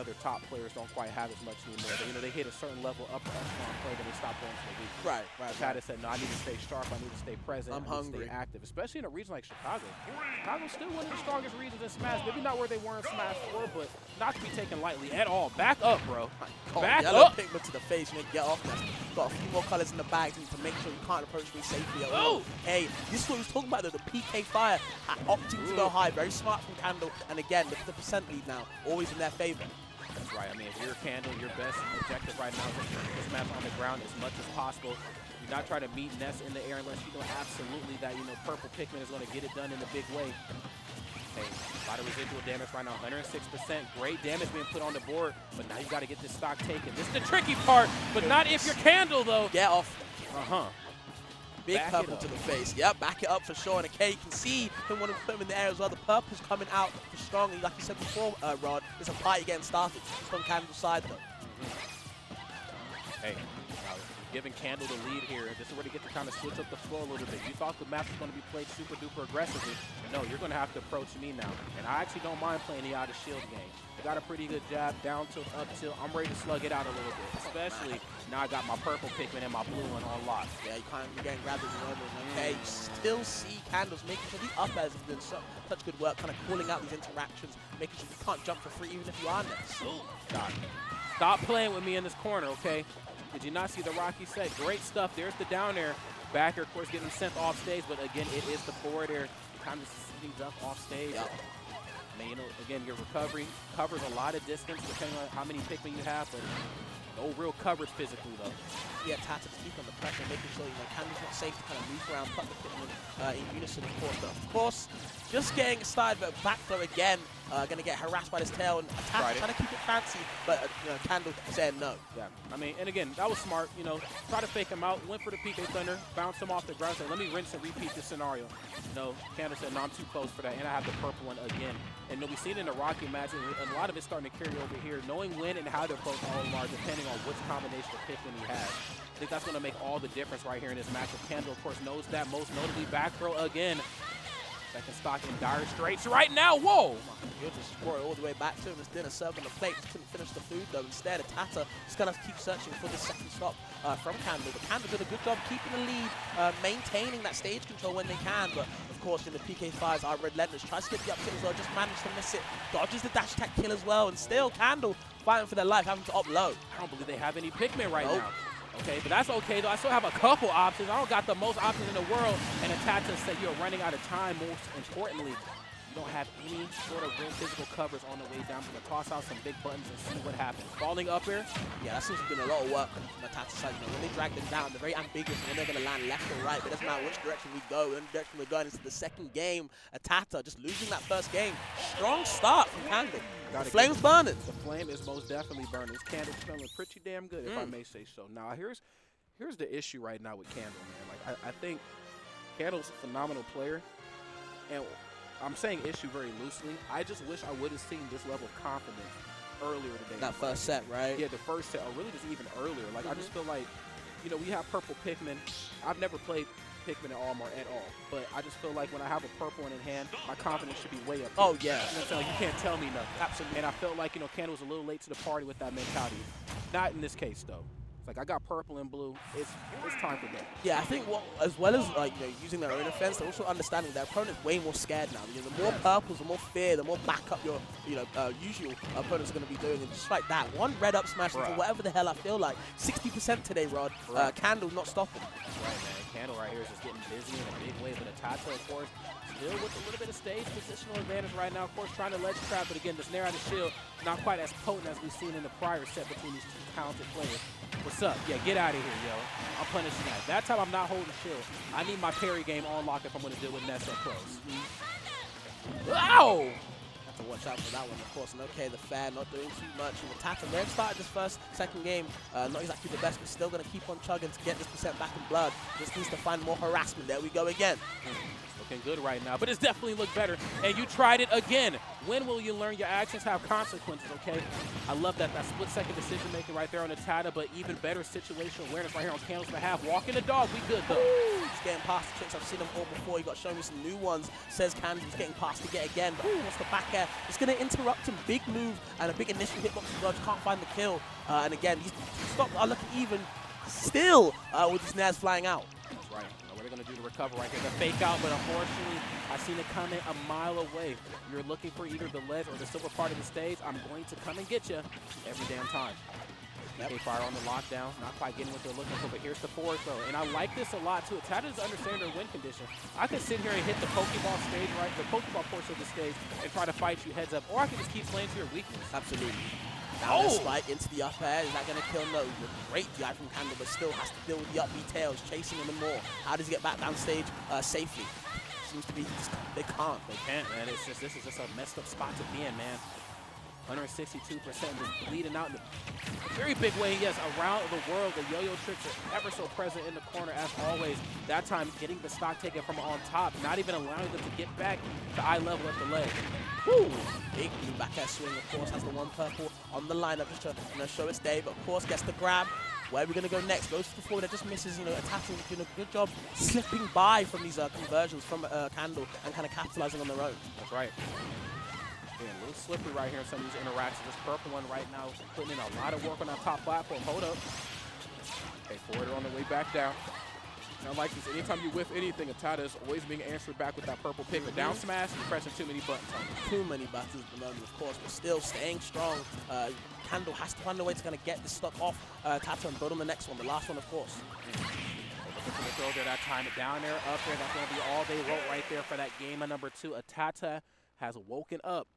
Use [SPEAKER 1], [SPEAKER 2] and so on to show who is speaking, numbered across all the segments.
[SPEAKER 1] their top players don't quite have as much anymore. They hit a certain level upper echelon play, then they stop going for the week.
[SPEAKER 2] Right.
[SPEAKER 1] ATATA said, no, I need to stay sharp. I need to stay present.
[SPEAKER 2] I'm
[SPEAKER 1] I need
[SPEAKER 2] hungry.
[SPEAKER 1] to stay active, especially in a region like Chicago. Chicago's still one of the strongest regions in Smash. Maybe not where they were in Smash 4, but not to be taken lightly at all. Back up, bro. Back
[SPEAKER 2] yellow
[SPEAKER 1] up.
[SPEAKER 2] pigment to the face. You need to get off Ness. Got a few more colors in the bag. You need to make sure you can't approach me safely at all. Hey, this is what he was talking about, though. The PK fire opting to go high. Very smart from Candle. And again, look at the percent lead now. Always in their favor.
[SPEAKER 1] That's right. I mean, if you're Candle, your best objective right now is to keep this match on the ground as much as possible. Do not try to meet Ness in the air unless you know absolutely that, purple Pikmin is going to get it done in a big way. Hey, a lot of residual damage right now, 106%. Great damage being put on the board, but now you got to get this stock taken. This is the tricky part, but not if you're Candle, though.
[SPEAKER 2] Get off. Big
[SPEAKER 1] Back
[SPEAKER 2] purple to the face. Yep, back it up for sure. And okay, you can see him wanting to put him in the air as well. The purple's coming out for strongly. Like you said before, Rod, there's a party getting started. It's on Candle's side, though.
[SPEAKER 1] Hey, giving Candle the lead here. This is where they get to kind of switch up the floor a little bit. You thought the map was going to be played super duper aggressively. But no, you're going to have to approach me now. And I actually don't mind playing the out of shield game. I got a pretty good jab, down tilt, up tilt. I'm ready to slug it out a little bit. Especially now I got my purple Pikmin and my blue one on lock.
[SPEAKER 2] Yeah, you can't be getting grabbed as normal. Okay, you still see Candles making sure the up airs have been such good work, kind of calling out these interactions, making sure you can't jump for free even if you are Ness.
[SPEAKER 1] Stop playing with me in this corner, okay? Did you not see the Rocky set? Great stuff. There's the down air. Backer, of course, getting sent off stage, but again, it is the forward air. Kind of sitting up off stage.
[SPEAKER 2] Yep.
[SPEAKER 1] I mean, again, your recovery covers a lot of distance depending on how many Pikmin you have, but no real coverage physically, though.
[SPEAKER 2] Yeah, ATATA to keep on the pressure, making sure, Candle's not safe to kind of move around, put the Pikmin in unison, of course. But of course, just getting started, but back throw again, going to get harassed by this tail, and ATATA trying to keep it fancy, but Candle saying no.
[SPEAKER 1] Yeah, I mean, and again, that was smart, try to fake him out, went for the PK Thunder, bounced him off the ground, said, let me rinse and repeat this scenario. No, Candle said, no, I'm too close for that, and I have the purple one again. And we've seen it in the Rocky match, and a lot of it's starting to carry over here, knowing when and how to approach Olimar, depending on which combination of Pikmin he has. I think that's going to make all the difference right here in this matchup. Candle, of course, knows that, most notably back throw again. Second stock in dire straits right now. Whoa!
[SPEAKER 2] He'll just score it all the way back to him. It's dinner served on the plate. Just couldn't finish the food, though. Instead, ATATA just going to keep searching for the second stop from Candle. But Candle did a good job keeping the lead, maintaining that stage control when they can. But, of course, in the PK5s are relentless. Tries to get the up kill as well. Just managed to miss it. Dodges the dash attack kill as well. And still, Candle fighting for their life, having to up low.
[SPEAKER 1] I don't believe they have any Pikmin right now. Okay, but that's okay, though. I still have a couple options. I don't got the most options in the world. And ATATA said you're running out of time. Most importantly, you don't have any sort of real physical covers on the way down. I'm going to toss out some big buttons and see what happens. Falling up here. Yeah,
[SPEAKER 2] that seems to have been a lot of work from ATATA's side. When they drag them down, they're very ambiguous when they're going to land left or right. But it doesn't matter which direction we go. In the direction we're going into the second game, ATATA just losing that first game. Strong start from Candle. The flame's burning.
[SPEAKER 1] The flame is most definitely burning. This Candle's smelling pretty damn good, if I may say so. Now, here's the issue right now with Candle, man. Like, I think Candle's a phenomenal player, and I'm saying issue very loosely. I just wish I would have seen this level of confidence earlier today.
[SPEAKER 2] That first set, right?
[SPEAKER 1] Yeah, the first set, or really just even earlier. Like, I just feel like, we have purple Pikmin. I've never played Pikmin at Olimar at all, but I just feel like when I have a purple one in hand, my confidence should be way up.
[SPEAKER 2] Oh, yeah.
[SPEAKER 1] So you can't tell me nothing. Absolutely. And I felt like, Candle was a little late to the party with that mentality. Not in this case, though. Like, I got purple and blue. It's time for them.
[SPEAKER 2] Yeah, I think as well as using their own offense, they're also understanding their opponent's way more scared now. The more purples, the more fear, the more backup your usual opponent's going to be doing. And just like that, one red up smash into whatever the hell I feel like. 60% today, Rod. Candle not stopping.
[SPEAKER 1] That's right, man. Candle right here is just getting busy in a big way. But ATATA, of course, still with a little bit of stage positional advantage right now. Of course, trying to ledge trap, but again, the snare out of shield, not quite as potent as we've seen in the prior set between these two talented players. What's up? Yeah, get out of here, yo. I'm punishing that. That time I'm not holding shield. I need my parry game on lock if I'm going to deal with Ness up close. Ow!
[SPEAKER 2] Have to watch out for that one, of course. And okay, the fair not doing too much. And ATATA, they've started this second game, not exactly the best, but still going to keep on chugging to get this percent back in blood. Just needs to find more harassment. There we go again.
[SPEAKER 1] looking good right now, but it's definitely looked better. And you tried it again. When will you learn your actions have consequences, okay? I love that split-second decision-making right there on ATATA, but even better situational awareness right here on Candle's behalf. Walking the dog, we good, though.
[SPEAKER 2] He's getting past the tricks. I've seen them all before. He got shown me some new ones. Says Candle. He's getting past to get again. But what's the back air? It's going to interrupt him. Big move and a big initial hitbox as well. Just can't find the kill. And again, he's stopped looking even still with his Ness flying out.
[SPEAKER 1] That's right. What are they going to do to recover right here? The fake out, but unfortunately, I seen it coming a mile away. You're looking for either the ledge or the silver part of the stage. I'm going to come and get you every damn time. Yep. They fire on the lockdown, not quite getting what they're looking for, but here's the forward throw. And I like this a lot, too. ATATA doesn't understand their win condition. I could sit here and hit the Pokeball stage, right, the Pokeball portion of the stage, and try to fight you heads up, or I can just keep playing to your weakness.
[SPEAKER 2] Absolutely. Now the spike into the up air. Is that going to kill? No. Great DI from Candle, but still has to deal with the up B tails, chasing him and more. How does he get back downstage safely? Seems to be they can't.
[SPEAKER 1] They can't, man. It's just, this is just a messed up spot to be in, man. 162%, just bleeding out in a very big way. Yes, around the world, the yo-yo tricks are ever so present in the corner as always. That time, getting the stock taken from on top, not even allowing them to get back to eye level at the leg.
[SPEAKER 2] Woo! Big blue back air swing, of course, has the one purple on the lineup just to show its day, but of course gets the grab. Where are we going to go next? Goes for the forward, that just misses, attacking, doing a good job slipping by from these conversions from Candle and kind of capitalizing on their own.
[SPEAKER 1] That's right. Yeah, a little slippery right here in some of these interactions. This purple one right now is putting in a lot of work on that top platform. Hold up. Okay, forwarder on the way back down. And I like this. Anytime you whiff anything, ATATA is always being answered back with that purple pick. But down smash, you're pressing too many buttons on it.
[SPEAKER 2] Too many buttons at the moment, of course, but still staying strong. Candle has to find a way to kind of get this stock off ATATA and build on the next one, the last one, of course.
[SPEAKER 1] Looking for the throw there that time. Down there, up there. That's going to be all they wrote right there for that game of number 2. ATATA has woken up.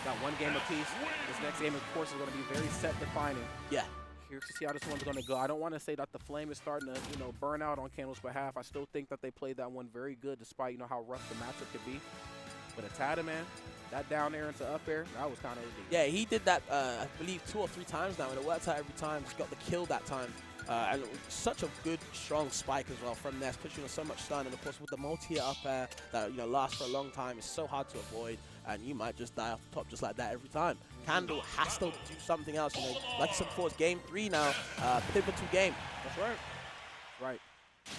[SPEAKER 1] Got one game apiece. This next game, of course, is going to be very set-defining.
[SPEAKER 2] Yeah.
[SPEAKER 1] Curious to see how this one's going to go. I don't want to say that the flame is starting to, burn out on Candle's behalf. I still think that they played that one very good, despite, how rough the matchup could be. But ATATA, man, that down air into up air, that was kind of ridiculous.
[SPEAKER 2] Yeah, he did that, I believe, 2 or 3 times now, and it worked out every time. Just got the kill that time. And such a good, strong spike as well from Ness, puts you in so much stun. And of course, with the multi up air that lasts for a long time, it's so hard to avoid, and you might just die off the top just like that every time. Candle has to do something else. Like I said before, it's game 3 now, pivotal game.
[SPEAKER 1] That's right. Right.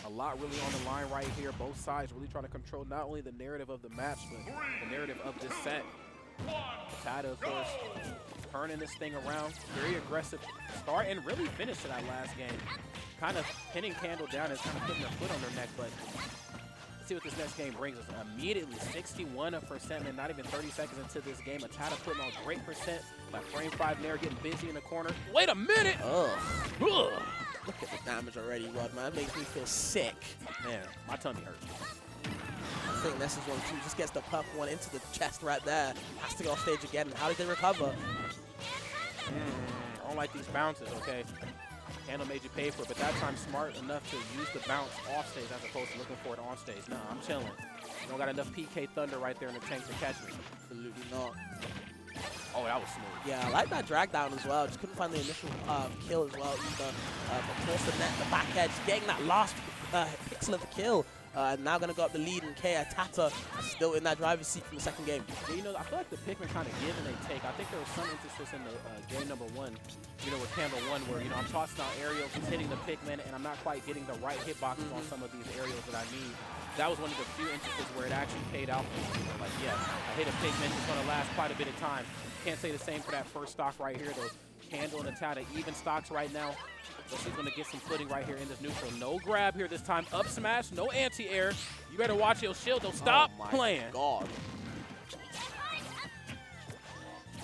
[SPEAKER 1] A lot really on the line right here. Both sides really trying to control not only the narrative of the match, but the narrative of this set. ATATA, of course, turning this thing around. Very aggressive start and really finish to that last game. Kind of pinning Candle down and kind of putting their foot on their neck, but let's see what this next game brings us. Immediately, 61%, man, not even 30 seconds into this game. ATATA putting on great percent. That frame 5 Nair getting busy in the corner. Wait a minute!
[SPEAKER 2] Ugh. Look at the damage already, Rod, man. It makes me feel sick.
[SPEAKER 1] Man, my tummy hurts.
[SPEAKER 2] I think Ness is one too. Just gets the purple one into the chest right there. Has to go off stage again. How did they recover?
[SPEAKER 1] I don't like these bounces, okay? Candle made you pay for it, but that time smart enough to use the bounce off stage as opposed to looking for it on stage. Nah, I'm chilling. You don't got enough PK Thunder right there in the tank to catch me.
[SPEAKER 2] Absolutely not.
[SPEAKER 1] Oh, that was smooth.
[SPEAKER 2] Yeah, I like that drag down as well. Just couldn't find the initial kill as well either. Of course, the back edge, getting that last pixel of the kill. Now going to go up the lead, and ATATA still in that driver's seat from the second game.
[SPEAKER 1] Yeah, I feel like the Pikmin kind of give and they take. I think there was some emphasis in the game number 1, with Candle 1, where, I'm tossing out aerials, he's hitting the Pikmin, and I'm not quite getting the right hitboxes on some of these aerials that I need. That was one of the few instances where it actually paid out for me. Like, yeah, I hit a Pikmin, it's going to last quite a bit of time. Can't say the same for that first stock right here, though. Candle and ATATA even stocks right now. So she's going to get some footing right here in this neutral. No grab here this time. Up smash, no anti-air. You better watch your shield, though. Stop playing.
[SPEAKER 2] Oh, my God.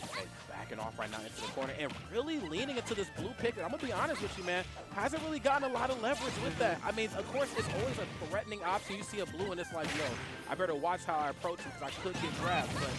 [SPEAKER 1] Okay, backing off right now into the corner and really leaning into this blue pick. I'm going to be honest with you, man. Hasn't really gotten a lot of leverage with that. I mean, of course, it's always a threatening option. You see a blue and it's like, yo, I better watch how I approach it because I could get grabbed. But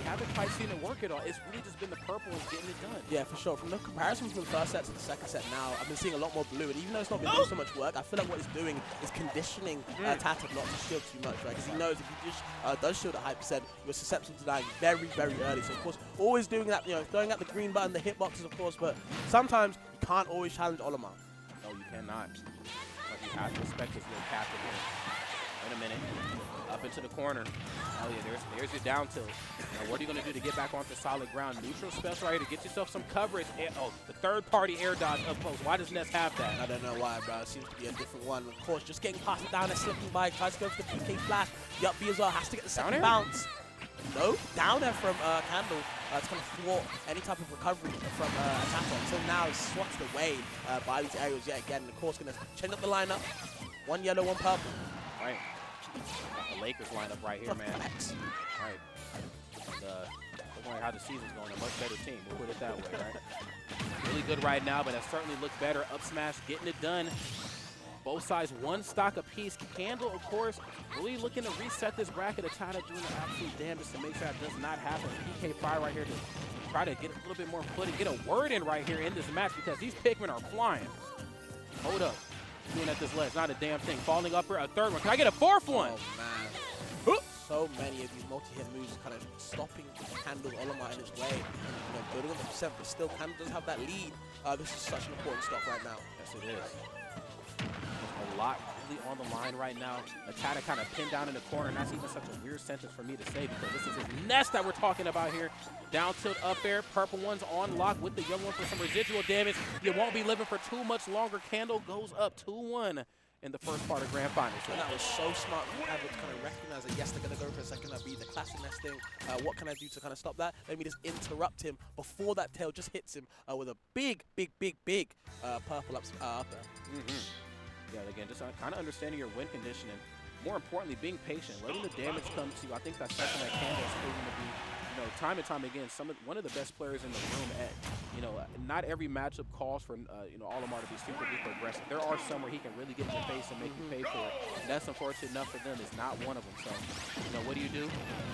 [SPEAKER 1] haven't quite seen it work at all. It's really just been the purple and getting it done. Yeah, for sure. From the comparison from the first set to the second set now, I've been seeing a lot more blue. And even though it's not been doing so much work, I feel like what it's doing is conditioning ATATA not to shield too much, right? Because he knows if he just does shield at high percent, you're susceptible to dying very, very early. So, of course, always doing that, throwing out the green button, the hitboxes, of course, but sometimes you can't always challenge Olimar. No, you cannot. But you have to respect his little captain here. Wait a minute. Up into the corner. Oh yeah, there's your down tilt. Now what are you going to do to get back onto solid ground? Neutral special right here to get yourself some coverage. Oh, the third-party air dodge up close. Why does Ness have that?
[SPEAKER 2] I don't know why, bro. It seems to be a different one. Of course, just getting past it down and slipping by. Tries to go for the PK flash. The up B as well. Has to get the second bounce. No, down there from Candle. It's going to thwart any type of recovery from ATATA. Until now, it's swatted away by these aerials yet again. And of course, going to change up the lineup. One yellow, one purple.
[SPEAKER 1] Right. The Lakers lineup right here, man. Right. And looking like how the season's going, a much better team. We'll put it that way, right? Really good right now, but that certainly looks better. Up smash, getting it done. Both sides, one stock apiece. Candle, of course, really looking to reset this bracket. ATATA doing the absolute damage to make sure that does not happen. PK Fire right here to try to get a little bit more footing, get a word in right here in this match because these Pikmin are flying. Hold up. Doing at this ledge, not a damn thing. Falling upper, a third one. Can I get a fourth one?
[SPEAKER 2] Oh, man. So many of these multi-hit moves kind of stopping Candle Olimar in his way. You know, building on the percent, but still Candle does have that lead. This is such an important stock right now.
[SPEAKER 1] Yes, it is. A lot really on the line right now. ATATA kind of pinned down in the corner, and that's even such a weird sentence for me to say because this is his Ness that we're talking about here. Down tilt up there, purple one's on lock with the young one for some residual damage. You won't be living for too much longer. Candle goes up 2-1 in the first part of Grand Finals.
[SPEAKER 2] And that was so smart from Candle to kind of recognize that, yes, they're going to go for a second that beat, the classic Ness thing. What can I do to kind of stop that? Let me just interrupt him before that tail just hits him with a big purple up there.
[SPEAKER 1] Yeah, again, just kind of understanding your win condition and more importantly, being patient, letting the damage come to you. I think that's something that Candle is proven to be, you know, time and time again, one of the best players in the room at, you know, not every matchup calls for, you know, Olimar to be super duper aggressive. There are some where he can really get in your face and make you pay for it. And that's unfortunate enough for them. It's not one of them. So, you know, what do?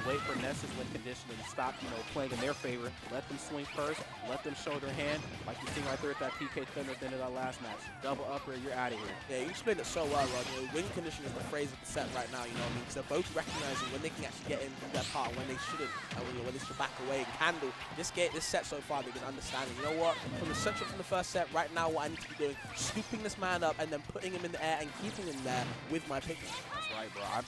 [SPEAKER 1] Wait for Ness's win condition and stop, you know, playing in their favor. Let them swing first. Let them show their hand. Like you see right there at that PK Thunder at the end of that last match. Double upper, you're out of here.
[SPEAKER 2] Yeah, you explained it so well, Rod. You know, win condition is the phrase of the set right now, you know what I mean? Because they're both recognizing when they can actually get in their part and when they shouldn't, and when they should back away. And Candle, this set so far, they've been understanding, you know what? From the central from the first set, right now what I need to be doing, scooping this man up and then putting him in the air and keeping him there with my Pikmin.
[SPEAKER 1] That's right, bro. I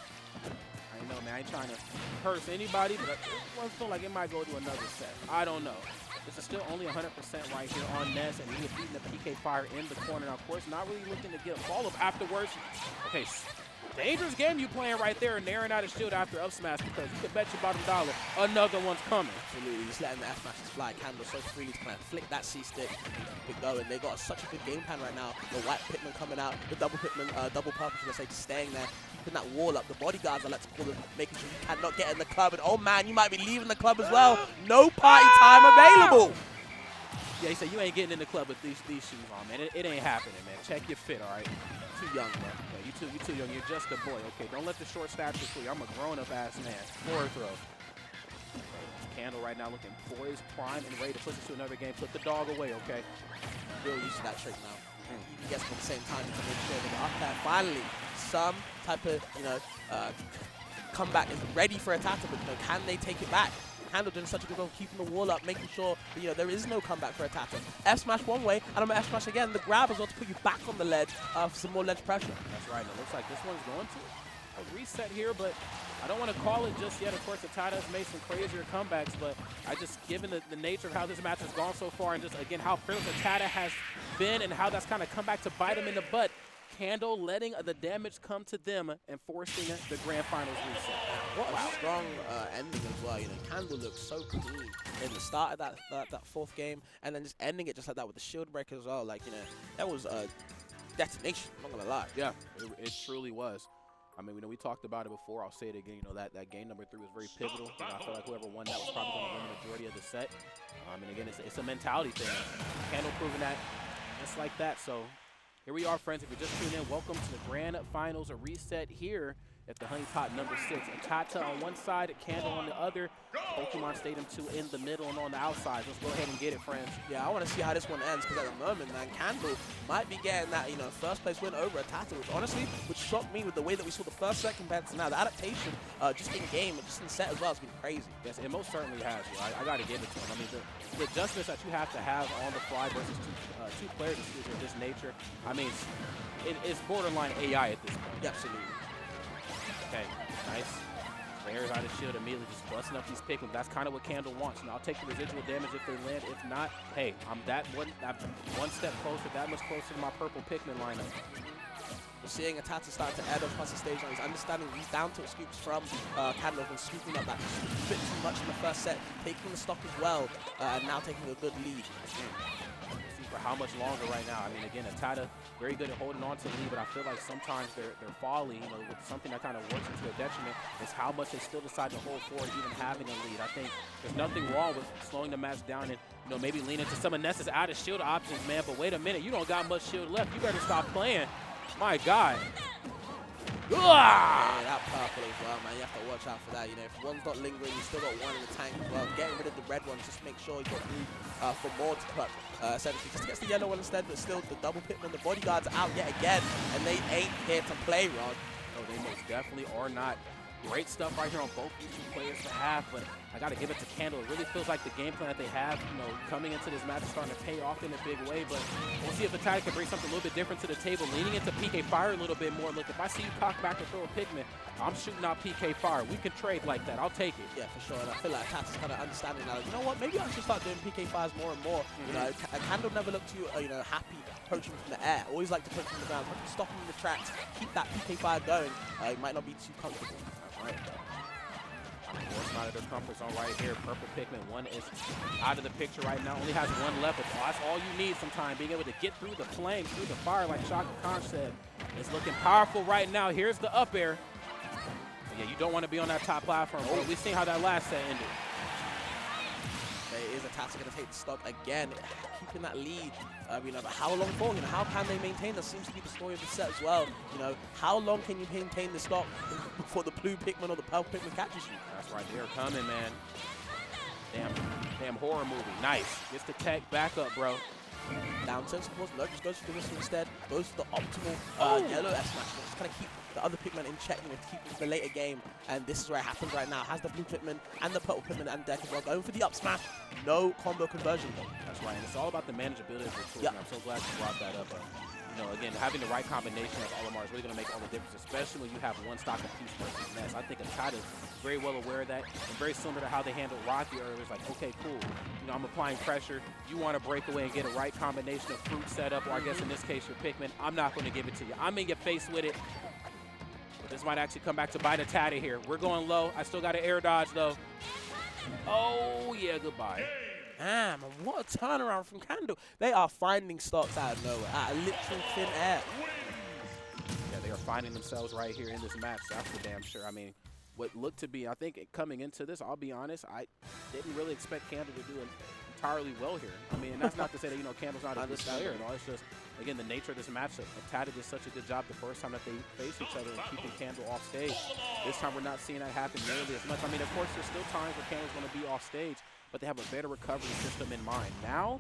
[SPEAKER 1] know, man. I ain't trying to curse anybody, but I feel like it might go to another set. I don't know. This is still only 100% right here on Ness, and he is beating the PK Fire in the corner. Now, of course, not really looking to get a follow-up afterwards. Okay, dangerous game you playing right there, and narrowing out his shield after up smash because you could bet your bottom dollar another one's coming.
[SPEAKER 2] Absolutely, just letting the F smashes fly. Candle so freely to kind of flick that C stick and keep it going. They got such a good game plan right now. The white Pikmin coming out, the double Pikmin, double purple, should I say, just staying there, keeping that wall up. The bodyguards, I like to call them, making sure you cannot get in the club. And oh man, you might be leaving the club as well. No party time available.
[SPEAKER 1] Yeah, he said you ain't getting in the club with these shoes on, man. It ain't happening, man. Check your fit, all right?
[SPEAKER 2] Too young, bro.
[SPEAKER 1] Yeah, you too young. You're just a boy. Okay, don't let the short stature fool you. I'm a grown-up ass man. Forward throw. Candle right now looking poised, prime, and ready to push us to another game. Put the dog away, okay?
[SPEAKER 2] Real used to that trick now. He gets them at the same time to make sure that the up there finally some type of, you know, comeback is ready for ATATA, but you know, can they take it back? Candle doing such a good job keeping the wall up, making sure that, you know, there is no comeback for ATATA. F smash one way, and I'm gonna F smash again. The grab as well to put you back on the ledge for some more ledge pressure.
[SPEAKER 1] That's right. And it looks like this one's going to a reset here, but I don't want to call it just yet. Of course, ATATA has made some crazier comebacks, but I just, given the nature of how this match has gone so far, and just again how fearless ATATA has been, and how that's kind of come back to bite them in the butt. Candle letting the damage come to them and forcing the Grand Finals reset.
[SPEAKER 2] What a strong ending as well. You know, Candle looks so clean in the start of that fourth game, and then just ending it just like that with the shield breaker as well. Like, you know, that was a detonation. I'm not gonna lie.
[SPEAKER 1] Yeah, it truly was. I mean, you know, we talked about it before. I'll say it again. You know, that game number 3 was very pivotal. You know, I feel like whoever won that was probably going to win the majority of the set. And again, it's a mentality thing. Candle proving that just like that. So here we are, friends. If you're just tuning in, welcome to the Grand Finals, a reset here at the Honeypot number 6. ATATA on one side, Candle on the other. Pokemon Stadium 2 in the middle and on the outside. Let's go ahead and get it, friends.
[SPEAKER 2] Yeah, I want to see how this one ends because at the moment, man, Candle might be getting that, you know, first place win over ATATA, which honestly would shock me with the way that we saw the first set compared to now. The adaptation, just in game, just in set as well, has been crazy.
[SPEAKER 1] Yes, it most certainly has. I got to give it to him. I mean, the adjustments that you have to have on the fly versus two players of this nature, I mean, it's borderline AI at this point.
[SPEAKER 2] Yeah, absolutely.
[SPEAKER 1] Okay, nice. Layers out of shield immediately, just busting up these Pikmin. That's kind of what Candle wants. And I'll take the residual damage if they land. If not, hey, I'm one step closer, that much closer to my purple Pikmin lineup.
[SPEAKER 2] We're seeing ATATA start to add up across the stage now. He's understanding these down tilt scoops from Candle and scooping up that a bit too much in the first set, taking the stock as well, and now taking a good lead.
[SPEAKER 1] See for how much longer right now. I mean, again, ATATA very good at holding on to the lead, but I feel like sometimes their folly, you know, with something that kind of works into their detriment, is how much they still decide to hold forward, even having a lead. I think there's nothing wrong with slowing the match down and, you know, maybe lean into some of Ness's out of shield options, man. But wait a minute, you don't got much shield left. You better stop playing. My God.
[SPEAKER 2] Yeah, that purple as well, man. You have to watch out for that. You know, if one's not lingering, you still got one in the tank as well. Getting rid of the red one, just make sure you got room for more to cut. Essentially, just gets the yellow one instead, but still the double Pikmin. The bodyguards are out yet again, and they ain't here to play, Rod.
[SPEAKER 1] No, they most definitely are not. Great stuff right here on both these two players to have, but I got to give it to Candle. It really feels like the game plan that they have, you know, coming into this match is starting to pay off in a big way, but we'll see if ATATA can bring something a little bit different to the table, leaning into PK Fire a little bit more. Look, if I see you cock back and throw a Pikmin, I'm shooting out PK Fire. We can trade like that. I'll take it.
[SPEAKER 2] Yeah, for sure. And I feel like ATATA's kind of understanding now. You know what? Maybe I should start doing PK Fires more and more. You know, Candle never looked too, you know, happy approaching from the air. Always like to approach from the ground. If I can stop him in the tracks, keep that PK Fire going, it might not be too comfortable.
[SPEAKER 1] That's right. Forcing out of their comfort zone right here. Purple Pikmin, one is out of the picture right now. Only has one left, but that's all you need sometimes. Being able to get through the flames, through the fire, like Shaka Khan said. It's looking powerful right now. Here's the up air. But yeah, you don't want to be on that top platform. Oh. We've seen how that last set ended.
[SPEAKER 2] There is ATATA going to take the stock again, keeping that lead. You know, but how long for? You know, how can they maintain? That seems to be the story of the set as well. You know, how long can you maintain the stock before the blue Pikmin or the purple Pikmin catches you?
[SPEAKER 1] That's right, they're coming, man. Damn horror movie. Nice. Gets the tech back up, bro.
[SPEAKER 2] Down tilt, of course. No, just goes for the whistle instead. Goes for the optimal yellow S smash. Just kind of keep the other Pikmin in check, you know, to keep it for the later game. And this is where it happens right now. Has the blue Pikmin and the purple Pikmin and deck as well. Going for the up smash. No combo conversion though.
[SPEAKER 1] That's right. And it's all about the manageability of the tool.
[SPEAKER 2] Yep.
[SPEAKER 1] I'm so glad you brought that up. You know, again, having the right combination of Olimar is really going to make all the difference, especially when you have one stock apiece versus Ness. I think ATATA is very well aware of that, and very similar to how they handled Rocky earlier. It's like, okay, cool. You know, I'm applying pressure. You want to break away and get a right combination of fruit setup, or I guess in this case, your Pikmin. I'm not going to give it to you. I'm in your face with it. But this might actually come back to bite ATATA here. We're going low. I still got an air dodge, though. Oh, yeah, goodbye.
[SPEAKER 2] Damn, what a turnaround from Candle. They are finding stocks out of nowhere, out of literal thin air.
[SPEAKER 1] Yeah, they are finding themselves right here in this match, that's for damn sure. I mean, what looked to be, I think coming into this, I'll be honest, I didn't really expect Candle to do entirely well here. I mean, and that's not to say that, you know, Candle's not a good player and all. It's just, again, the nature of this matchup. ATATA did such a good job the first time that they faced each other and keeping Candle off stage. This time we're not seeing that happen nearly as much. I mean, of course, there's still times where Candle's going to be off stage, but they have a better recovery system in mind. Now,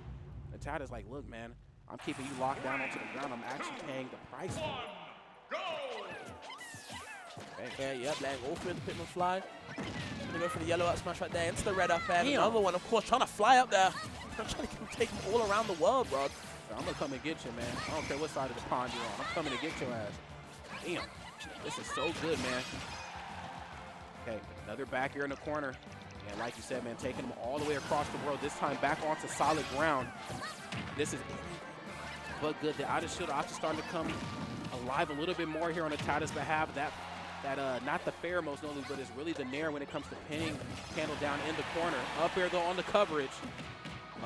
[SPEAKER 1] ATATA's like, look, man, I'm keeping you locked down onto the ground. I'm actually paying the price for it.
[SPEAKER 2] Okay, yeah, letting all three of the Pikmin fly. Gonna go for the yellow up smash right there into the red up air. Another one, of course, trying to fly up there. I'm trying to take him all around the world, Rod.
[SPEAKER 1] So I'm gonna come and get you, man. I don't care what side of the pond you're on. I'm coming to get your ass. Damn, this is so good, man. Okay, another back here in the corner. And like you said, man, taking them all the way across the world, this time back onto solid ground. This is but good. The out of shield option starting to come alive a little bit more here on ATATA's behalf. That not the fair most notably, but it's really the nair when it comes to pinning Candle down in the corner. Up here, though, on the coverage.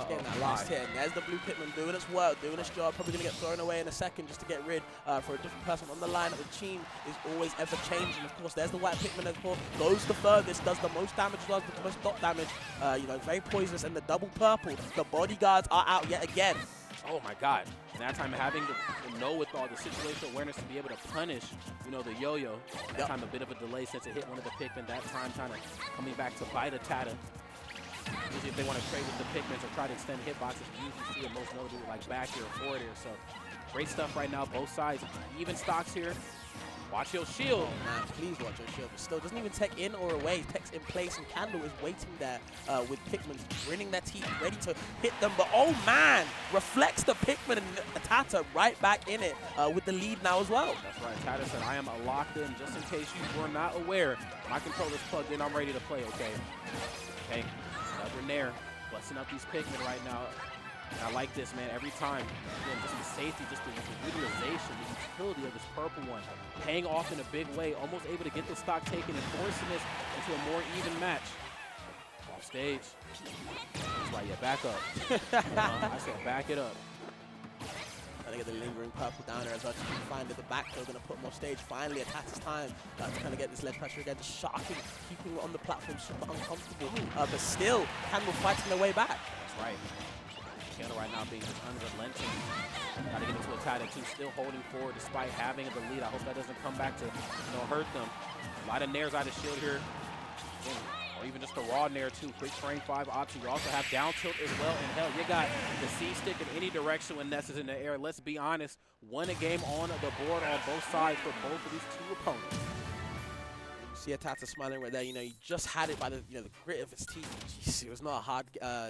[SPEAKER 2] Getting that last hit, and there's the blue Pikmin doing its work, doing its job. Probably going to get thrown away in a second just to get rid for a different person on the line. The team is always ever changing. Of course, there's the white Pikmin, of course, goes the furthest, does the most damage, does the most dot damage. You know, very poisonous, and the double purple. The bodyguards are out yet again.
[SPEAKER 1] Oh my God! And that time having to know with all the situational awareness to be able to punish, you know, the yo-yo. That time a bit of a delay since it hit one of the Pikmin. That time kind of coming back to bite ATATA. Usually if they want to trade with the Pikmins or try to extend hitboxes, you usually see it most notably like back here or forward here. So great stuff right now, both sides. Even stocks here. Watch your shield.
[SPEAKER 2] Oh, man, please watch your shield. But still, doesn't even tech in or away. Tech's in place, and Candle is waiting there with Pikmin, grinning their teeth, ready to hit them. But, oh, man, reflects the Pikmin, and ATATA right back in it with the lead now as well.
[SPEAKER 1] That's right. ATATA said, I am locked in, just in case you were not aware. My controller's plugged in. I'm ready to play, okay? Okay, another Nair. Busting up these Pikmin right now. And I like this, man, every time. Again, just the safety, just the utilization, the utility of this purple one. Paying off in a big way, almost able to get the stock taken and forcing this into a more even match. Off stage. That's right, yeah, back up. I said back it up.
[SPEAKER 2] Trying to get the lingering purple down there as well. Just find at the back, they're going to put more stage. Finally, ATATA's time to kind of get this ledge pressure again. Just sharking, keeping it on the platform, super uncomfortable. But still, Candle fighting their way back.
[SPEAKER 1] That's right. Candle right now being just unrelenting. Got to get into ATATA too, still holding forward despite having the lead. I hope that doesn't come back to hurt them. A lot of nairs out of shield here. Or even just a raw nair too. Quick frame 5 option. You also have down tilt as well. And hell, you got the C stick in any direction when Ness is in the air. Let's be honest, won a game on the board on both sides for both of these two opponents.
[SPEAKER 2] See ATATA smiling right there. You know, he just had it by the the grit of his teeth. Jeez, it was not a hard,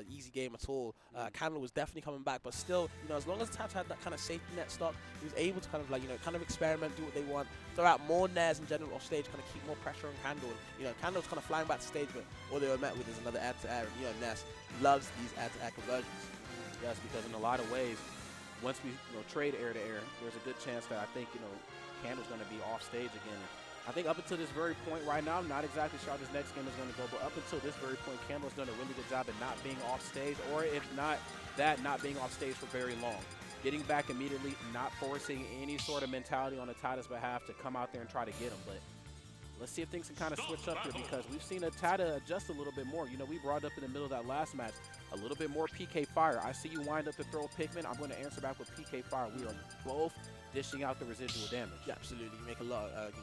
[SPEAKER 2] easy game at all. Candle was definitely coming back, but still, as long as ATATA had that kind of safety net stop, he was able to kind of kind of experiment, do what they want, throw out more nairs in general off stage, kind of keep more pressure on Candle. And, Candle's kind of flying back to stage, but all they were met with is another air to air. And Ness loves these air to air conversions.
[SPEAKER 1] Yes, because in a lot of ways, once we trade air to air, there's a good chance that I think Candle's going to be off stage again. I think up until this very point right now, I'm not exactly sure how this next game is going to go, but up until this very point, Candle's done a really good job at not being off stage, or if not that, not being off stage for very long. Getting back immediately, not forcing any sort of mentality on ATATA's behalf to come out there and try to get him. But let's see if things can kind of switch up here, because we've seen ATATA adjust a little bit more. We brought up in the middle of that last match, a little bit more PK fire. I see you wind up to throw a Pikmin. I'm going to answer back with PK fire. We are both dishing out the residual damage.
[SPEAKER 2] Yeah, absolutely. You make a lot of,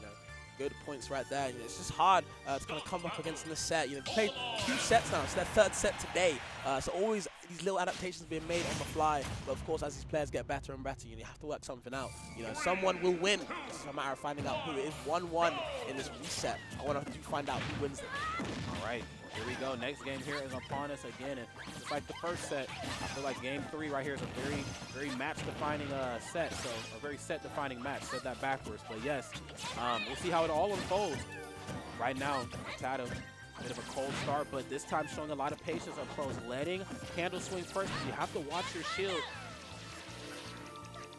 [SPEAKER 2] good points right there. It's just hard to kind of come up against in the set. Played 2 sets now. It's their 3rd set today. So always these little adaptations being made on the fly. But of course, as these players get better and better, you have to work something out. Someone will win. It's just a matter of finding out who. It is 1-1 in this reset. I want to find out who wins it.
[SPEAKER 1] All right. Here we go. Next game here is upon us again. And just like the first set, I feel like game 3 right here is a very, very match-defining set. So a very set-defining match. Said that backwards. But yes, we'll see how it all unfolds. Right now, ATATA, a bit of a cold start, but this time showing a lot of patience up close. Letting Candle swing first. You have to watch your shield.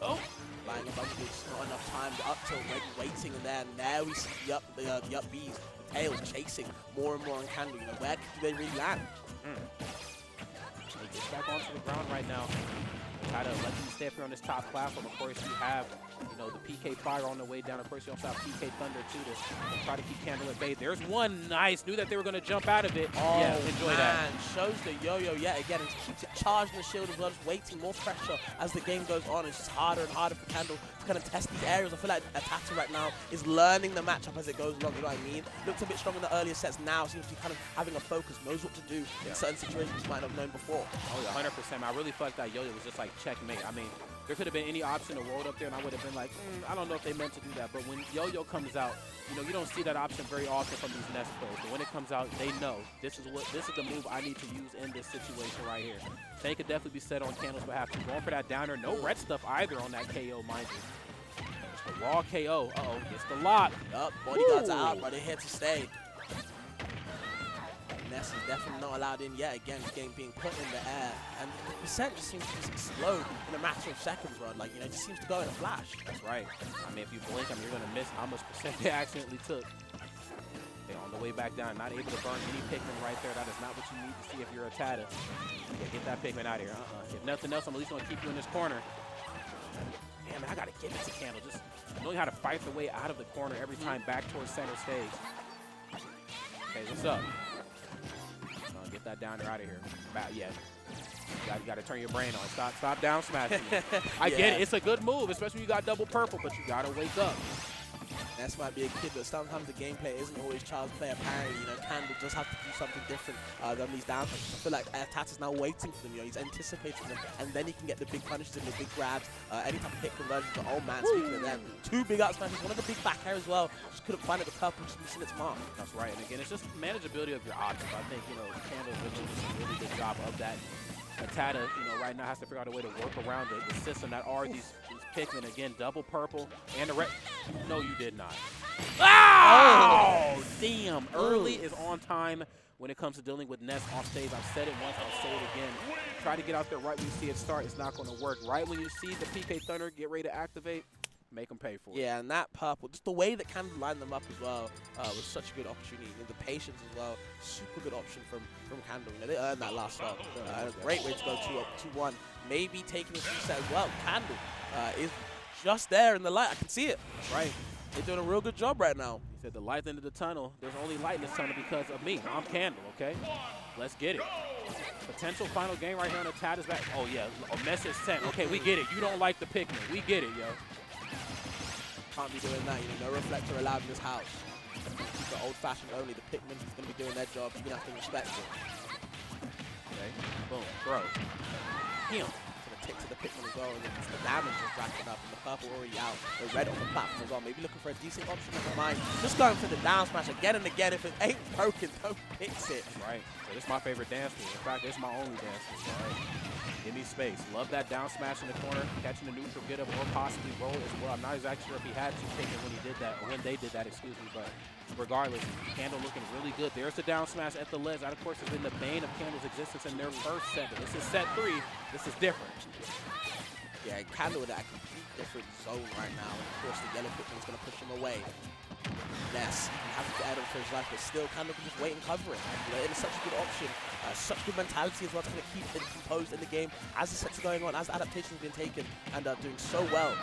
[SPEAKER 1] Oh!
[SPEAKER 2] Lying above you, just not enough time. The up tilt ready, waiting, and then there we see the up Bs. Tail chasing more and more on Candle. Where do they really land?
[SPEAKER 1] He gets back onto the ground right now. Try to let him stay up here on this top platform. Of course, you have the PK fire on the way down. Of course, you also have PK thunder too to try to keep Candle at bay. There's one. Nice. Knew that they were going to jump out of it.
[SPEAKER 2] Oh,
[SPEAKER 1] yeah, enjoy that.
[SPEAKER 2] Shows the yo-yo yet again and keeps it charged in the shield as well, just waiting more pressure as the game goes on. It's just harder and harder for Candle to kind of test these areas. I feel like ATATA right now is learning the matchup as it goes along, you know what I mean? Looked a bit strong in the earlier sets, now seems to be kind of having a focus, knows what to do in certain situations you might not have known before.
[SPEAKER 1] Oh yeah, 100%. I really felt like that yo-yo was just like checkmate. I mean, there could have been any option to roll up there and I would have been like, I don't know if they meant to do that. But when yo-yo comes out, you don't see that option very often from these Ness players. But when it comes out, they know this is the move I need to use in this situation right here. They could definitely be set on Candle's behalf. Going for that downer. No red stuff either on that KO, mind you. Just a raw KO. Uh-oh, gets the lock.
[SPEAKER 2] Yup, bodyguards are out, but they're here to stay. Ness is definitely not allowed in yet again. The game being put in the air, and the percent just seems to just explode in a matter of seconds, bro. Like, it just seems to go in a flash.
[SPEAKER 1] That's right. I mean, if you blink, you're gonna miss how much percent they accidentally took. Okay, on the way back down, not able to burn any Pikmin right there. That is not what you need to see if you're a ATATA. Yeah, get that Pikmin out of here. If nothing else, I'm at least gonna keep you in this corner. Damn it, I gotta give it to Candle. Just knowing how to fight the way out of the corner every time back towards center stage. Okay, what's up? Get that downer out of here. Yeah. You got to turn your brain on. Stop down smashing. I get it. It's a good move, especially when you got double purple, but you got to wake up.
[SPEAKER 2] Ness might be a kid, but sometimes the gameplay isn't always child's play. Apparently, Candle just have to do something different than these down punches. I feel like ATATA's now waiting for them, you know, he's anticipating them, and then he can get the big punishes and the big grabs, any type of hit conversion. But oh man, speaking of them, 2 big out smashes, one of the big back air as well, just couldn't find it, the purple just missing its mark.
[SPEAKER 1] That's right, and again, it's just manageability of your options. I think, you know, Candle's been doing a really good job of that. ATATA, you know, right now has to figure out a way to work around the system that are these Pikmin. Again, double purple and the red. No, you did not. Oh, damn. Early is on time when it comes to dealing with Ness off stage. I've said it once, I'll say it again. Try to get out there right when you see it start. It's not going to work. Right when you see the PK Thunder get ready to activate, make them pay for it.
[SPEAKER 2] Yeah, and that purple, just the way that Candle lined them up as well was such a good opportunity. And the patience as well, super good option from Candle. You know, they earned that last stop. A great way to go 2-1. Maybe taking this reset as well. Candle is just there in the light. I can see it.
[SPEAKER 1] That's right.
[SPEAKER 2] They're doing a real good job right now.
[SPEAKER 1] He said the light end of the tunnel. There's only light in this tunnel because of me. I'm Candle, okay? Let's get it. Potential final game right here on the ATATA's back. Oh, yeah. A message sent. Okay, we get it. You don't like the Pikmin. We get it, yo.
[SPEAKER 2] Can't be doing that. You know, no reflector allowed in this house. Keep it old-fashioned only. The Pikmin is going to be doing their job. You're going to have to respect it.
[SPEAKER 1] Okay. Boom. Throw. Him.
[SPEAKER 2] Tick to the Pikmin as well, and the damage is racking up, and the purple already out. The red on the platform as well. Maybe looking for a decent option in the mind. Just going for the down smash again and again. If it ain't broken, don't fix it.
[SPEAKER 1] Right. So this is my favorite dance move. In fact, it's my only dance move. All right. Give me space. Love that down smash in the corner, catching the neutral get up, or possibly roll as well. I'm not exactly sure if he had to take it when he did that, or when they did that, excuse me, but regardless, Candle looking really good. There's the down smash at the ledge. That, of course, has been the bane of Candle's existence in their first set. But this is set 3. This is different.
[SPEAKER 2] Yeah, Candle with that complete different zone right now. And of course, the yellow Pikmin is going to push him away. Ness, having to add him for his life, but still Candle can just wait and cover it. And, you know, it is such a good option. Such good mentality as well to kind of keep it composed in the game as the sets are going on, as the adaptation has been taken, and doing so well.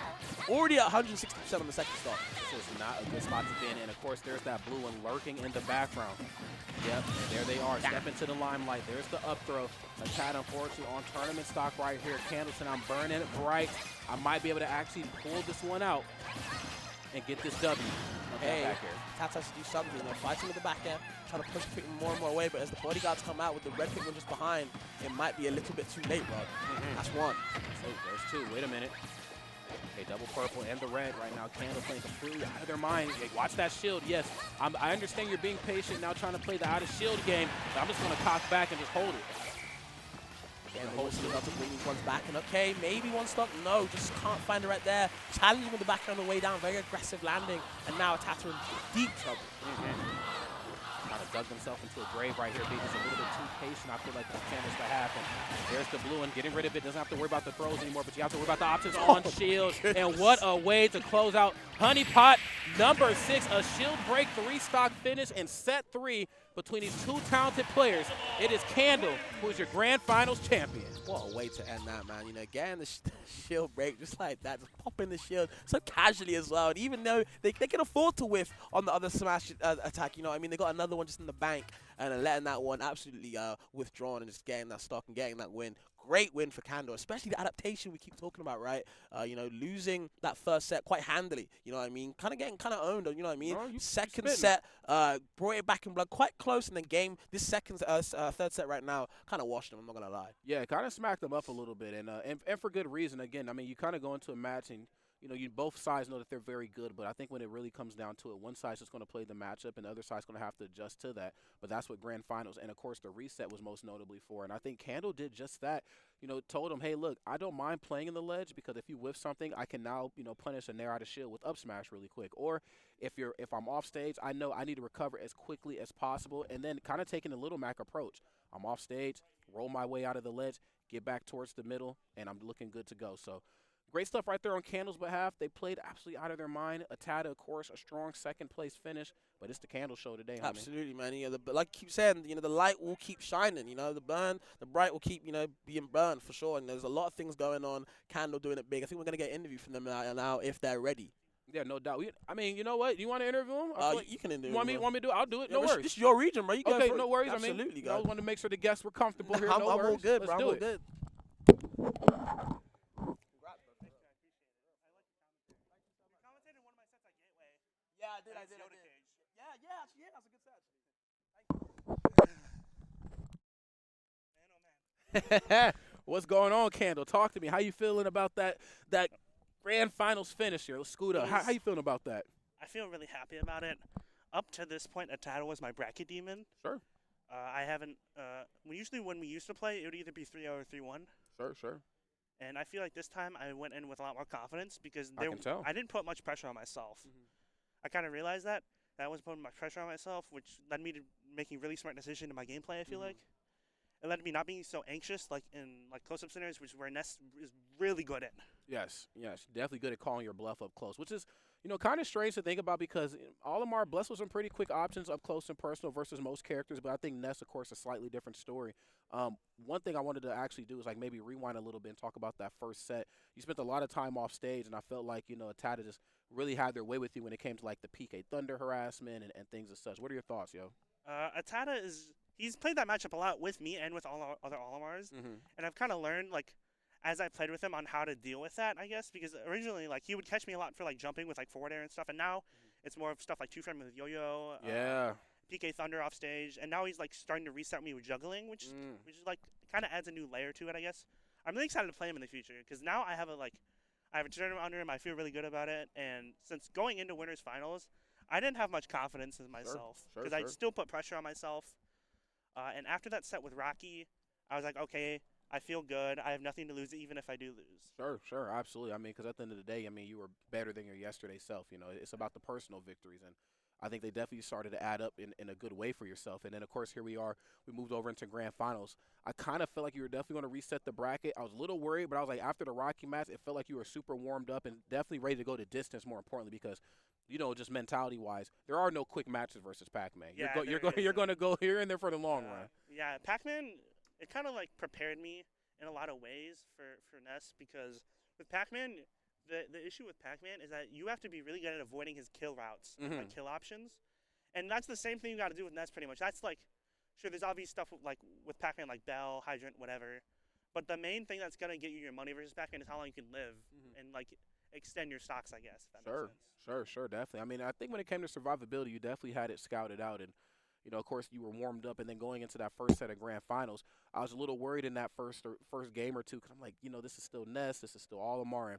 [SPEAKER 2] Already at 160% on the second stop.
[SPEAKER 1] This is not a good spot to be in. And of course, there's that blue one lurking in the background. Yep, and there they are. Step into the limelight. There's the up throw. ATATA, unfortunately, on tournament stock right here. Candleton, I'm burning it bright. I might be able to actually pull this one out and get this W.
[SPEAKER 2] Hey, ATATA has to do something. They're fighting with the back air, trying to push the Pikmin more and more away, but as the bodyguards come out with the red Pikmin just behind, it might be a little bit too late, Rod. That's one.
[SPEAKER 1] So there's 2. Wait a minute. Okay, double purple and the red right now. Candle playing completely out of their mind. Hey, watch that shield. Yes, I understand you're being patient now, trying to play the out of shield game, but I'm just going to cock back and just hold it.
[SPEAKER 2] And the whole still got to bring these ones back. And okay, maybe one stop. No, just can't find it right there. Challenging with the back on the way down. Very aggressive landing. And now ATATA in deep trouble.
[SPEAKER 1] Kind of dug themselves into a grave right here. Being just a little bit too patient. I feel like for Candace to happen. There's the blue one. Getting rid of it. Doesn't have to worry about the throws anymore, but you have to worry about the options on shield. And what a way to close out Honeypot number 6. A shield break 3-stock finish in set 3 between these 2 talented players. It is Candle who is your grand finals champion.
[SPEAKER 2] What a way to end that, man. You know, getting the shield break just like that, just popping the shield so casually as well. And even though they can afford to whiff on the other smash attack, you know what I mean? They got another one just in the bank and letting that one absolutely withdrawn and just getting that stock and getting that win. Great win for Candle, especially the adaptation we keep talking about, right? You know, losing that first set quite handily, you know what I mean? Kind of getting owned, you know what I mean? Second set, brought it back in blood quite close, and then this third set right now kind of washed them, I'm not going to lie.
[SPEAKER 1] Yeah, kind of smacked them up a little bit, and for good reason. Again, I mean, you kind of go into a match and, you know, both sides know that they're very good, but I think when it really comes down to it, one side's just going to play the matchup, and the other side's going to have to adjust to that. But that's what grand finals, and of course the reset was most notably for. And I think Candle did just that. You know, told him, hey, look, I don't mind playing in the ledge because if you whiff something, I can now, you know, punish a nair out of shield with up smash really quick. Or if I'm off stage, I know I need to recover as quickly as possible, and then kind of taking the Little Mac approach. I'm off stage, roll my way out of the ledge, get back towards the middle, and I'm looking good to go. So great stuff right there on Candle's behalf. They played absolutely out of their mind. ATATA, of course, a strong second-place finish, but it's the Candle show today, homie.
[SPEAKER 2] Absolutely, man. You know, like you keep saying, you know, the light will keep shining. You know, the bright will keep, you know, being burned for sure. And there's a lot of things going on. Candle doing it big. I think we're gonna get an interview from them now if they're ready.
[SPEAKER 1] Yeah, no doubt. I mean, you know what? You want to interview him?
[SPEAKER 2] Like you can interview him.
[SPEAKER 1] Want me to do it? I'll do it. No worries.
[SPEAKER 2] This is your region, bro. You
[SPEAKER 1] okay, no worries.
[SPEAKER 2] Absolutely,
[SPEAKER 1] I mean, I want to make sure the guests were comfortable here.
[SPEAKER 2] I'm
[SPEAKER 1] no worries.
[SPEAKER 2] all good,
[SPEAKER 1] Let's
[SPEAKER 2] bro.
[SPEAKER 1] do
[SPEAKER 2] I'm all
[SPEAKER 1] it.
[SPEAKER 2] good. Yeah, I did. Yeah, that's a good set.
[SPEAKER 1] What's going on, Candle? Talk to me. How you feeling about that grand finals finish here? Let's scoot up. How you feeling about that?
[SPEAKER 3] I feel really happy about it. Up to this point, ATATA was my bracket demon.
[SPEAKER 1] Sure.
[SPEAKER 3] I haven't. Usually when we used to play, it would either be 3-0 or 3-1.
[SPEAKER 1] Sure.
[SPEAKER 3] And I feel like this time I went in with a lot more confidence because
[SPEAKER 1] I can tell.
[SPEAKER 3] I didn't put much pressure on myself. I kind of realized that I was putting much pressure on myself, which led me to making really smart decisions in my gameplay. I feel like it led me not being so anxious, like in close-up scenarios, which is where Ness is really good at.
[SPEAKER 1] Yes, definitely good at calling your bluff up close, which is, kind of strange to think about because Olimar blessed with some pretty quick options up close and personal versus most characters, but I think Ness, of course, a slightly different story. One thing I wanted to actually do is like maybe rewind a little bit and talk about that first set. You spent a lot of time off stage, and I felt like, ATATA just really had their way with you when it came to like the PK Thunder harassment and things as such. What are your thoughts, yo?
[SPEAKER 3] ATATA he's played that matchup a lot with me and with all our other Olimars, and I've kind of learned as I played with him on how to deal with that, I guess, because originally he would catch me a lot for jumping with forward air and stuff, and now it's more of stuff like 2-frame with yo-yo, PK Thunder off stage, and now he's starting to reset me with juggling, which is kind of adds a new layer to it, I guess. I'm really excited to play him in the future because now I have a tournament under him. I feel really good about it, and since going into winners finals, I didn't have much confidence in myself because I still put pressure on myself. And after that set with Rocky, I was like, okay, I feel good. I have nothing to lose, even if I do lose.
[SPEAKER 1] Sure, absolutely. I mean, because at the end of the day, you were better than your yesterday self. It's about the personal victories, and I think they definitely started to add up in a good way for yourself. And then, of course, here we are. We moved over into grand finals. I kind of felt like you were definitely going to reset the bracket. I was a little worried, but I was like, after the Rocky match, it felt like you were super warmed up and definitely ready to go to distance, more importantly, because just mentality-wise, there are no quick matches versus Pac-Man. You're going to go here and there for the long run.
[SPEAKER 3] Yeah, Pac-Man, it kind of prepared me in a lot of ways for Ness because with Pac-Man, the issue with Pac-Man is that you have to be really good at avoiding his kill routes, kill options, and that's the same thing you got to do with Ness pretty much. That's sure, there's obvious stuff with Pac-Man like Bell, Hydrant, whatever, but the main thing that's gonna get you your money versus Pac-Man is how long you can live and extend your stocks, I guess. If that makes sense.
[SPEAKER 1] Sure, definitely. I mean, I think when it came to survivability, you definitely had it scouted out, and of course, you were warmed up, and then going into that first set of grand finals, I was a little worried in that first game or two because I'm like, this is still Ness, this is still Olimar,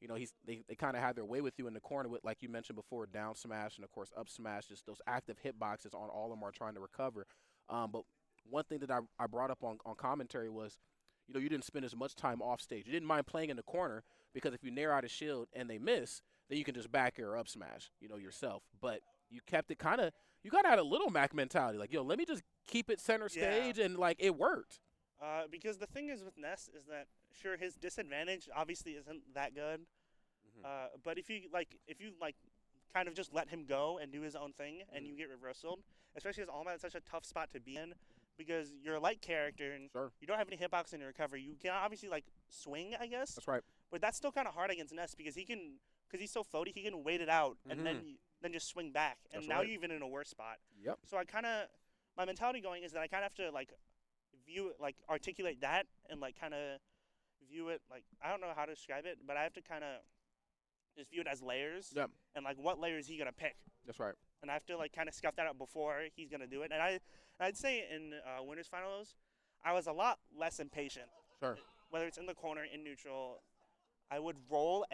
[SPEAKER 1] and they kind of had their way with you in the corner with, like you mentioned before, down smash and of course up smash, just those active hitboxes on Olimar trying to recover. But one thing that I brought up on commentary was, you didn't spend as much time off stage. You didn't mind playing in the corner because if you nair out a shield and they miss, then you can just back air or up smash, yourself. But you kept it you kind of had a little Mac mentality, let me just keep it center stage, and it worked.
[SPEAKER 3] Because the thing is with Ness is that sure his disadvantage obviously isn't that good, but if you kind of just let him go and do his own thing and you get reversaled, especially as Olimar, it's such a tough spot to be in because you're a light character and you don't have any hitbox in your recovery. You can obviously swing, I guess. That's
[SPEAKER 1] right.
[SPEAKER 3] But that's still kind of hard against Ness because he's so floaty, he can wait it out and then just swing back, and now you're even in a worse spot.
[SPEAKER 1] Yep.
[SPEAKER 3] So my mentality going is that I kind of have to view it, articulate that and kind of view it I don't know how to describe it, but I have to kind of just view it as layers.
[SPEAKER 1] Yep.
[SPEAKER 3] And what layer is he gonna pick?
[SPEAKER 1] That's right.
[SPEAKER 3] And I have to kind of scout that out before he's gonna do it. And I'd say in winners finals, I was a lot less impatient.
[SPEAKER 1] Sure.
[SPEAKER 3] Whether it's in the corner, in neutral, I would roll.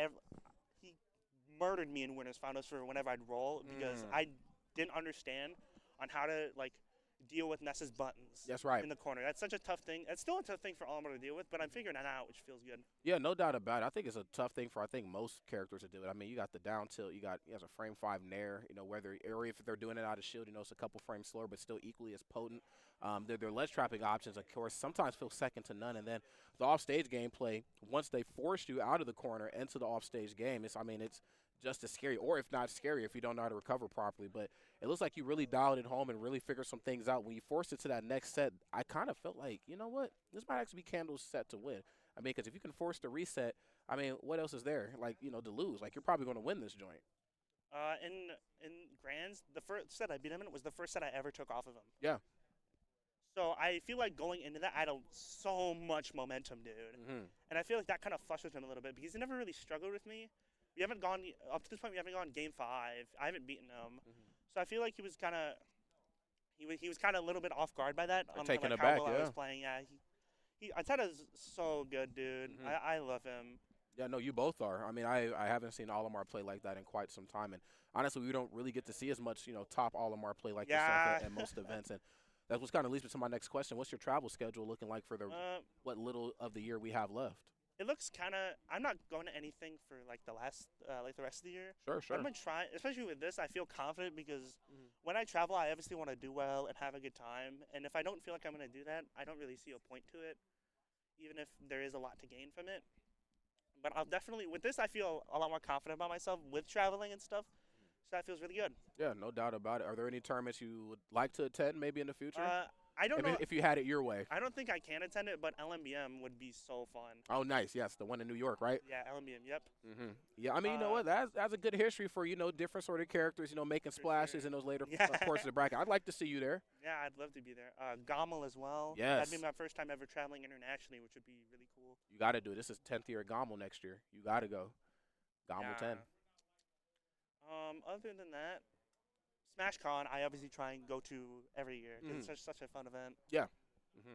[SPEAKER 3] He murdered me in winners finals for whenever I'd roll because I didn't understand on how to deal with Ness's buttons.
[SPEAKER 1] That's right.
[SPEAKER 3] In the corner. That's such a tough thing. It's still a tough thing for Olimar to deal with, but I'm figuring that out, which feels good.
[SPEAKER 1] Yeah, no doubt about it. I think it's a tough thing for most characters to do it. I mean, you got the down tilt, you got a frame 5 nair, whether or if they're doing it out of shield, it's a couple frames slower, but still equally as potent. Their ledge trapping options, of course, sometimes feel second to none. And then the offstage gameplay, once they force you out of the corner into the offstage game, it's just as scary, or if not scary, if you don't know how to recover properly. But it looks like you really dialed it home and really figured some things out. When you forced it to that next set, I kind of felt like, you know what, this might actually be Candle's set to win. I mean, because if you can force the reset, I mean, what else is there, to lose? You're probably going to win this joint.
[SPEAKER 3] In Grands, the first set I beat him in was the first set I ever took off of him.
[SPEAKER 1] Yeah.
[SPEAKER 3] So I feel like going into that, I had so much momentum, dude. And I feel like that kind of frustrates him a little bit because he never really struggled with me. We haven't gone up to this point. We haven't gone game 5. I haven't beaten him, so I feel like he was kind of a little bit off guard by that.
[SPEAKER 1] Taken
[SPEAKER 3] how
[SPEAKER 1] aback,
[SPEAKER 3] well I was playing. Yeah, ATATA's so good, dude.
[SPEAKER 1] Mhm.
[SPEAKER 3] I love him.
[SPEAKER 1] Yeah, no, you both are. I mean, I haven't seen Olimar play like that in quite some time, and honestly, we don't really get to see as much, top Olimar play like yourself
[SPEAKER 3] Yeah.
[SPEAKER 1] at most events, and that's what's kind of leads me to my next question. What's your travel schedule looking like for the
[SPEAKER 3] uh,
[SPEAKER 1] what little of the year we have left?
[SPEAKER 3] it looks kind of. I'm not going to anything for like the rest of the year.
[SPEAKER 1] Sure, sure.
[SPEAKER 3] I'm gonna try, especially with this. I feel confident because
[SPEAKER 2] Mhm.
[SPEAKER 3] when I travel, I obviously want to do well and have a good time. And if I don't feel like I'm gonna do that, I don't really see a point to it, even if there is a lot to gain from it. But I'll definitely with this, I feel a lot more confident about myself with traveling and stuff. So that feels really good.
[SPEAKER 1] Yeah, no doubt about it. Are there any tournaments you would like to attend maybe in the future?
[SPEAKER 3] I don't
[SPEAKER 1] If,
[SPEAKER 3] know.
[SPEAKER 1] if you had it your way.
[SPEAKER 3] I don't think I can attend it, but LMBM would be so fun.
[SPEAKER 1] Oh, nice. Yes, the one in New York, right?
[SPEAKER 3] Yeah, LMBM. Yep.
[SPEAKER 1] Yeah, I mean, you know what? That's a good history for, different sort of characters, making
[SPEAKER 3] For
[SPEAKER 1] splashes
[SPEAKER 3] sure.
[SPEAKER 1] in those later
[SPEAKER 3] Yeah.
[SPEAKER 1] portions of the bracket. I'd like to see you there.
[SPEAKER 3] Yeah, I'd love to be there. Gommel as well.
[SPEAKER 1] Yes.
[SPEAKER 3] That'd be my first time ever traveling internationally, which would be really cool.
[SPEAKER 1] You got to do it. This is 10th year at Gommel next year. You got to go. Gommel 10.
[SPEAKER 3] Other than that, SmashCon, I obviously try and go to every year. 'Cause
[SPEAKER 1] Mhm.
[SPEAKER 3] It's such a fun event.
[SPEAKER 1] Yeah.
[SPEAKER 3] Let me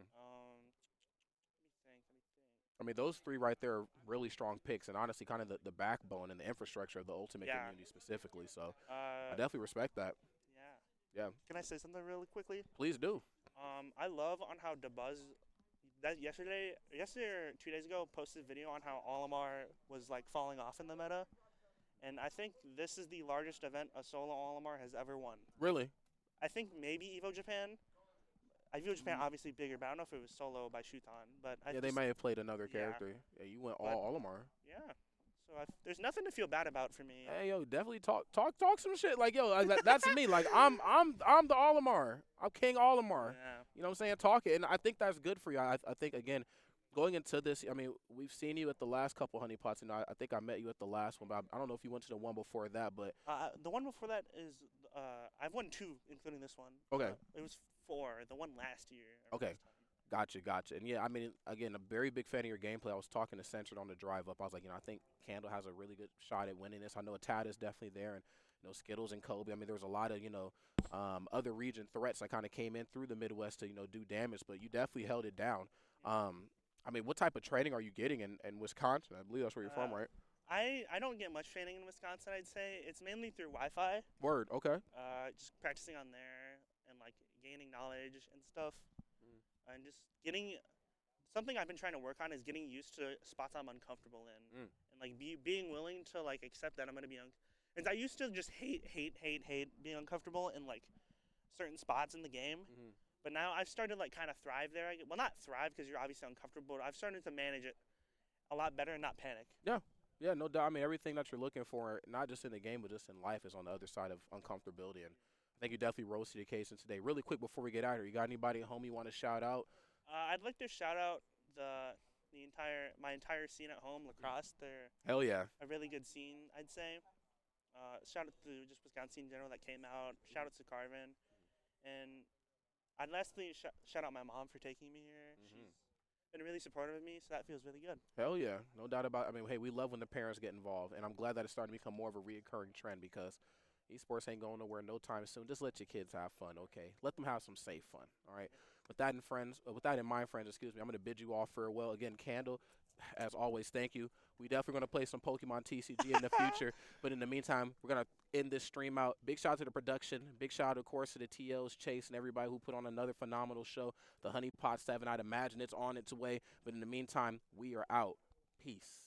[SPEAKER 3] think.
[SPEAKER 1] I mean, those three right there are really strong picks, and honestly, kind of the backbone and the infrastructure of the Ultimate
[SPEAKER 3] Yeah.
[SPEAKER 1] community specifically. So I
[SPEAKER 3] Uh,
[SPEAKER 1] definitely respect that.
[SPEAKER 3] yeah.
[SPEAKER 1] Yeah.
[SPEAKER 3] Can I say something really quickly?
[SPEAKER 1] Please do.
[SPEAKER 3] I love on how DeBuzz that yesterday or 2 days ago posted a video on how Olimar was like falling off in the meta, and I think this is the largest event a solo Olimar has ever won.
[SPEAKER 1] Really?
[SPEAKER 3] I think maybe Evo Japan. Evo Japan obviously bigger, but I don't know if it was solo by Shuton. But I
[SPEAKER 1] Yeah, they
[SPEAKER 3] just-
[SPEAKER 1] may have played another
[SPEAKER 3] Yeah.
[SPEAKER 1] character. Yeah, you went
[SPEAKER 3] But-
[SPEAKER 1] all Olimar.
[SPEAKER 3] Yeah. So there's nothing to feel bad about for me.
[SPEAKER 1] Hey, yo, definitely talk some shit. Like, yo, that's me. Like, I'm the Olimar. I'm King Olimar.
[SPEAKER 3] Yeah.
[SPEAKER 1] You know what I'm saying? Talk it, and I think that's good for you. I think again, going into this, I mean, we've seen you at the last couple honeypots, and I think I met you at the last one, but I don't know if you went to the one before that. But
[SPEAKER 3] The one before that is I've won 2, including this one.
[SPEAKER 1] Okay.
[SPEAKER 3] It was 4. The one last year.
[SPEAKER 1] Okay. Gotcha. And yeah, I mean, again, a very big fan of your gameplay. I was talking to Censored on the drive up. I was like, I think Candle has a really good shot at winning this. I know ATATA is definitely there, and Skittles and Kobe. I mean, there was a lot of other region threats that kind of came in through the Midwest to do damage, but you definitely held it down. I mean, what type of training are you getting in Wisconsin? I believe that's where you're from, right?
[SPEAKER 3] I don't get much training in Wisconsin. I'd say it's mainly through Wi-Fi.
[SPEAKER 1] Word. Okay.
[SPEAKER 3] Just practicing on there and like gaining knowledge and stuff, and just getting something I've been trying to work on is getting used to spots I'm uncomfortable in, and like being willing to like accept that I'm gonna be and I used to just hate being uncomfortable in like certain spots in the game, but now I've started like kind of thrive there. Well, not thrive because you're obviously uncomfortable, but I've started to manage it a lot better and not panic.
[SPEAKER 1] Yeah, no doubt. I mean, everything that you're looking for, not just in the game, but just in life, is on the other side of uncomfortability. And I think you definitely rose to the occasion today. Really quick before we get out of here, you got anybody at home you want to shout out?
[SPEAKER 3] I'd like to shout out my entire scene at home, lacrosse. They're
[SPEAKER 1] Hell yeah.
[SPEAKER 3] a really good scene, I'd say. Shout out to just Wisconsin in general that came out. Shout out to Carvin. And I'd lastly shout out my mom for taking me here. She's been really supportive of me, so that feels really good.
[SPEAKER 1] Hell yeah. No doubt about it. I mean, hey, we love when the parents get involved, and I'm glad that it's starting to become more of a reoccurring trend because esports ain't going nowhere no time soon. Just let your kids have fun, okay? Let them have some safe fun, all right? With that in mind, friends, excuse me, I'm going to bid you all farewell. Again, Candle, as always, thank you. We definitely going to play some Pokemon TCG in the future. But in the meantime, we're going to end this stream out. Big shout out to the production. Big shout out, of course, to the TLs, Chase, and everybody who put on another phenomenal show. The Honeypot 7, I'd imagine it's on its way. But in the meantime, we are out. Peace.